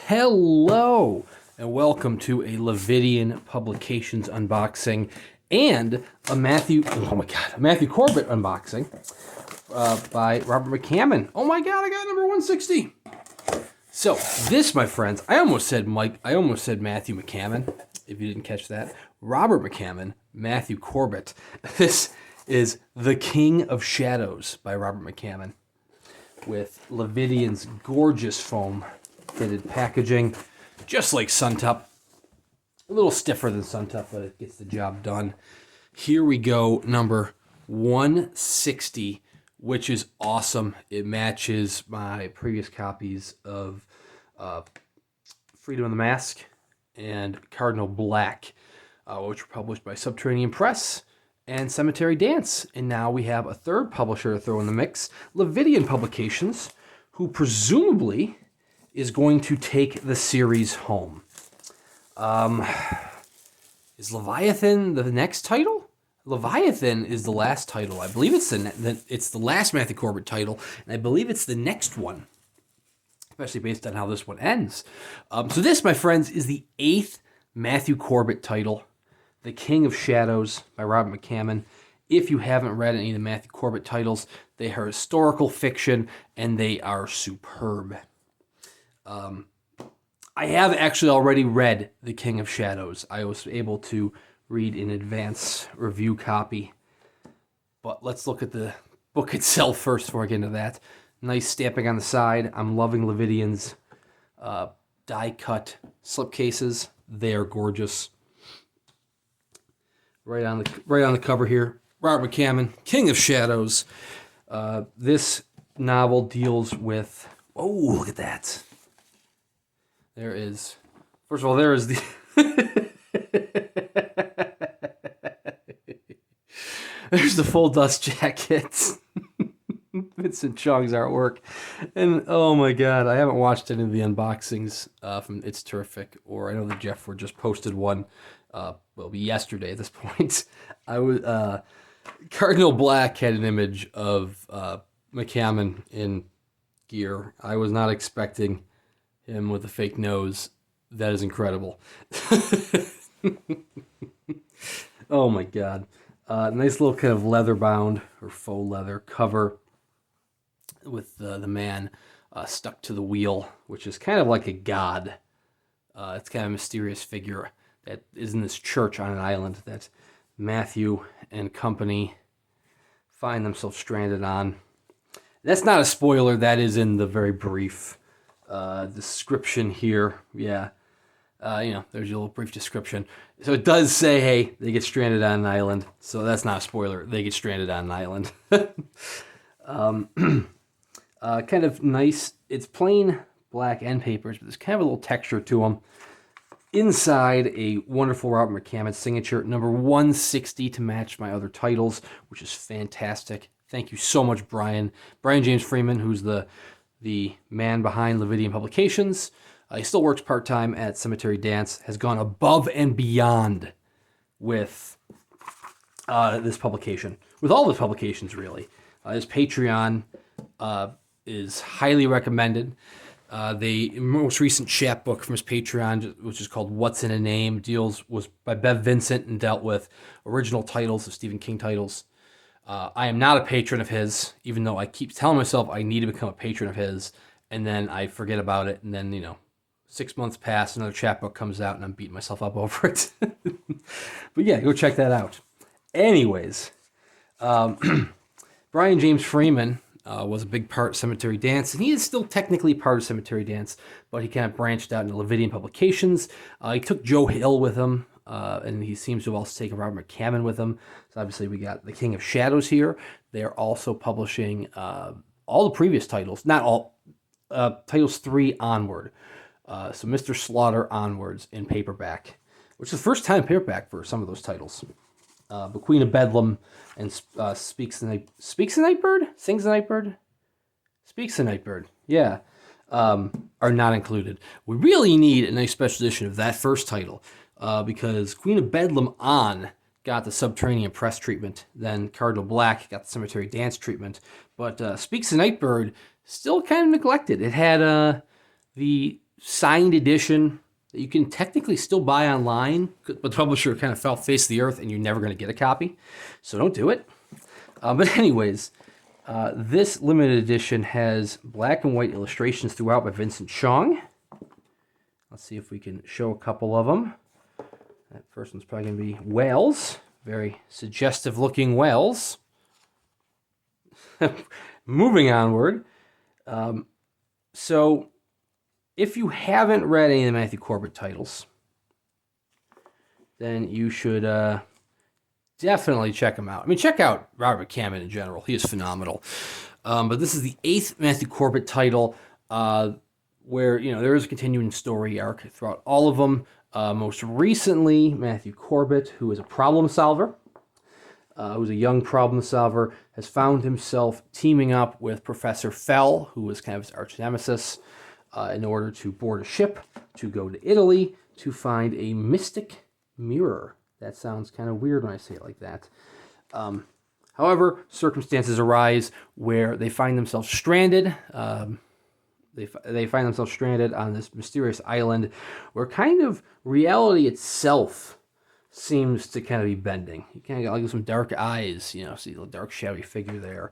Hello, and welcome to a Lividian Publications unboxing and a Matthew Corbett unboxing by Robert McCammon. Oh my God, I got number 160. So this, my friends, I almost said Matthew McCammon, if you didn't catch that. Robert McCammon, Matthew Corbett. This is The King of Shadows by Robert McCammon with Lividian's gorgeous foam fitted packaging, just like Suntup. A little stiffer than Suntup, but it gets the job done. Here we go, number 160, which is awesome. It matches my previous copies of Freedom of the Mask and Cardinal Black, which were published by Subterranean Press and Cemetery Dance. And now we have a third publisher to throw in the mix, Lividian Publications, who presumably is going to take the series home. Is Leviathan the next title? Leviathan is the last title. I believe it's the last Matthew Corbett title, and I believe it's the next one, especially based on how this one ends. So this, my friends, is the 8th Matthew Corbett title, The King of Shadows by Robert McCammon. If you haven't read any of the Matthew Corbett titles, they are historical fiction, and they are superb. I have actually already read The King of Shadows. I was able to read an advance review copy. But let's look at the book itself first before I get into that. Nice stamping on the side. I'm loving Lividian's die-cut slipcases. They are gorgeous. Right on the cover here, Robert McCammon, King of Shadows. This novel deals with... Oh, look at that. There is the... There's the full dust jacket. Vincent Chong's artwork. And oh my God, I haven't watched any of the unboxings from It's Terrific, or I know that Jeff just posted one, well, yesterday at this point. Cardinal Black had an image of McCammon in gear. I was not expecting him with a fake nose. That is incredible. Oh my God. Nice little kind of leather bound or faux leather cover with the man stuck to the wheel, which is kind of like a god. It's kind of a mysterious figure that is in this church on an island that Matthew and company find themselves stranded on. That's not a spoiler. That is in the very brief description here. Yeah. There's your little brief description. So it does say, hey, they get stranded on an island. So that's not a spoiler. They get stranded on an island. Kind of nice. It's plain black end papers, but there's kind of a little texture to them. Inside, a wonderful Robert McCammon signature, number 160 to match my other titles, which is fantastic. Thank you so much, Brian. Brian James Freeman, who's the man behind Lividian Publications. He still works part-time at Cemetery Dance, has gone above and beyond with this publication, with all of his publications, really. His Patreon is highly recommended. The most recent chapbook from his Patreon, which is called What's in a Name, was by Bev Vincent and dealt with original titles of Stephen King titles. I am not a patron of his, even though I keep telling myself I need to become a patron of his, and then I forget about it, and then, 6 months pass, another chapbook comes out, and I'm beating myself up over it. But yeah, go check that out. Anyways, Brian James Freeman was a big part of Cemetery Dance, and he is still technically part of Cemetery Dance, but he kind of branched out into Lividian Publications. He took Joe Hill with him, and he seems to have also taken Robert McCammon with him. So obviously we got The King of Shadows here. They're also publishing all the previous titles, not all, titles 3 onward. So Mr. Slaughter onwards in paperback, which is the first time paperback for some of those titles. But Queen of Bedlam and Speaks the Nightbird? Sings the Nightbird? Speaks the Nightbird, yeah, are not included. We really need a nice special edition of that first title, because Queen of Bedlam got the Subterranean Press treatment, then Cardinal Black got the Cemetery Dance treatment, but Speaks the Nightbird still kind of neglected. It had the signed edition that you can technically still buy online, but the publisher kind of fell face of the earth and you're never going to get a copy. So don't do it. But anyways, this limited edition has black and white illustrations throughout by Vincent Chong. Let's see if we can show a couple of them. That first one's probably going to be whales. Very suggestive looking whales. Moving onward. So if you haven't read any of the Matthew Corbett titles, then you should definitely check them out. I mean, check out Robert McCammon in general. He is phenomenal. But this is the 8th Matthew Corbett title, where, you know, there is a continuing story arc throughout all of them. Most recently, Matthew Corbett, who is a problem solver, who's a young problem solver, has found himself teaming up with Professor Fell, who was kind of his arch nemesis, in order to board a ship to go to Italy to find a mystic mirror. That sounds kind of weird when I say it like that. However, circumstances arise where they find themselves stranded. They find themselves stranded on this mysterious island where kind of reality itself seems to kind of be bending. You kind of got like some dark eyes, you know, see the dark shadowy figure there.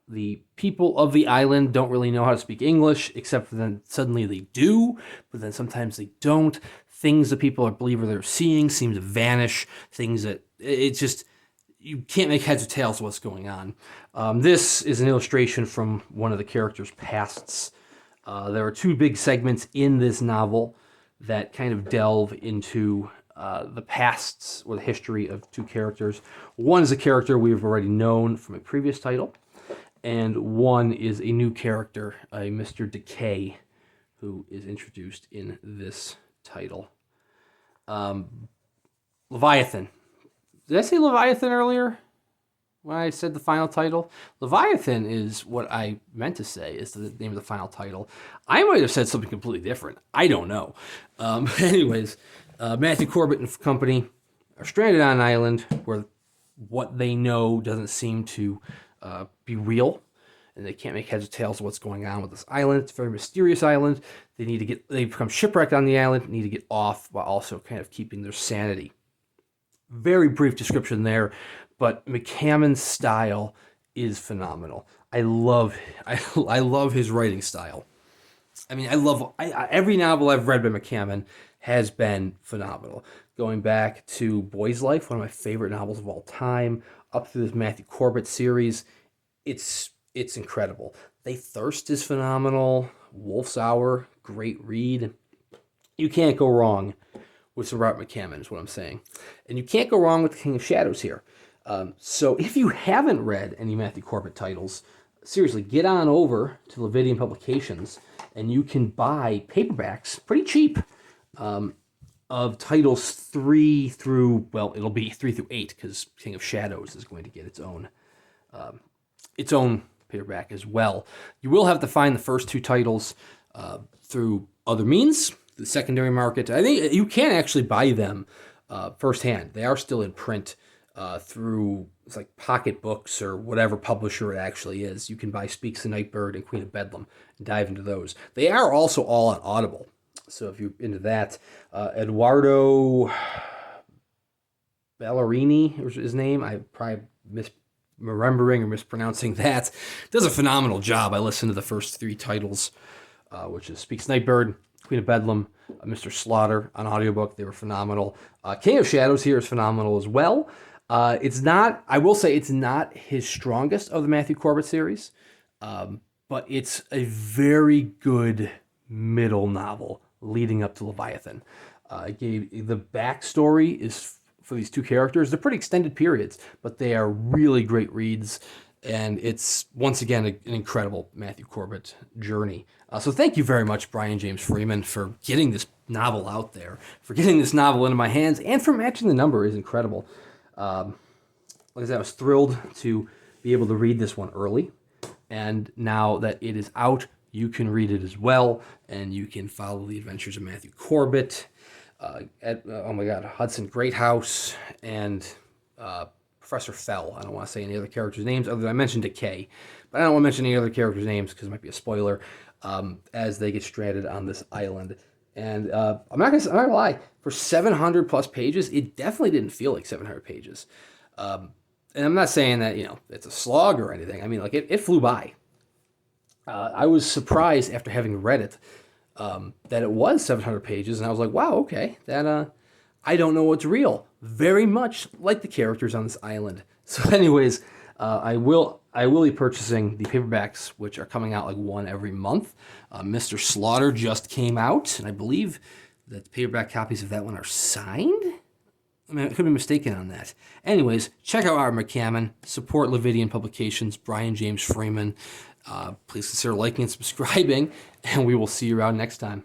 The people of the island don't really know how to speak English, except for then suddenly they do, but then sometimes they don't. Things that people believe they're seeing seem to vanish. Things that it's just, you can't make heads or tails of what's going on. This is an illustration from one of the characters' pasts. There are 2 big segments in this novel that kind of delve into the pasts or the history of 2 characters. One is a character we've already known from a previous title, and one is a new character, a Mr. Decay, who is introduced in this title. Leviathan. Did I say Leviathan earlier when I said the final title? Leviathan is what I meant to say, is the name of the final title. I might have said something completely different. I don't know. Anyways, Matthew Corbett and company are stranded on an island where what they know doesn't seem to be real, and they can't make heads or tails of what's going on with this island. It's a very mysterious island. They become shipwrecked on the island, need to get off while also kind of keeping their sanity. Very brief description there, but McCammon's style is phenomenal. I love his writing style. I mean, every novel I've read by McCammon has been phenomenal. Going back to Boy's Life, one of my favorite novels of all time, up through this Matthew Corbett series, it's incredible. They Thirst is phenomenal. Wolf's Hour, great read. You can't go wrong with some Robert McCammon, is what I'm saying. And you can't go wrong with The King of Shadows here. So if you haven't read any Matthew Corbett titles, seriously, get on over to Lividian Publications, and you can buy paperbacks, pretty cheap, of titles 3 through, well, it'll be 3 through 8, because King of Shadows is going to get its own paperback as well. You will have to find the first 2 titles through other means, the secondary market. I think you can actually buy them firsthand. They are still in print through, it's like Pocket Books or whatever publisher it actually is. You can buy Speaks the Nightbird and Queen of Bedlam and dive into those. They are also all on Audible. So if you're into that, Eduardo Ballerini was his name. I probably misremembering or mispronouncing that. Does a phenomenal job. I listened to the first 3 titles, which is Speaks Nightbird, Queen of Bedlam, Mr. Slaughter on audiobook. They were phenomenal. King of Shadows here is phenomenal as well. It's not, I will say it's not his strongest of the Matthew Corbett series, but it's a very good middle novel leading up to Leviathan. The backstory is for these 2 characters. They're pretty extended periods, but they are really great reads. And it's, once again, an incredible Matthew Corbett journey. So thank you very much, Brian James Freeman, for getting this novel out there, for getting this novel into my hands, and for matching the number is incredible. Like I said, I was thrilled to be able to read this one early. And now that it is out, you can read it as well, and you can follow the adventures of Matthew Corbett, Hudson Greathouse, and Professor Fell. I don't want to say any other characters' names other than I mentioned Decay, but I don't want to mention any other characters' names because it might be a spoiler. as they get stranded on this island. And I'm not gonna lie, for 700 plus pages, it definitely didn't feel like 700 pages. And I'm not saying that, it's a slog or anything. I mean, like, it flew by. I was surprised after having read it that it was 700 pages, and I was like, wow, okay, that I don't know what's real. Very much like the characters on this island. So anyways, I will be purchasing the paperbacks, which are coming out like one every month. Mr. Slaughter just came out, and I believe that the paperback copies of that one are signed. I mean, I could be mistaken on that. Anyways, check out Robert McCammon. Support Lividian Publications, Brian James Freeman. Please consider liking and subscribing, and we will see you around next time.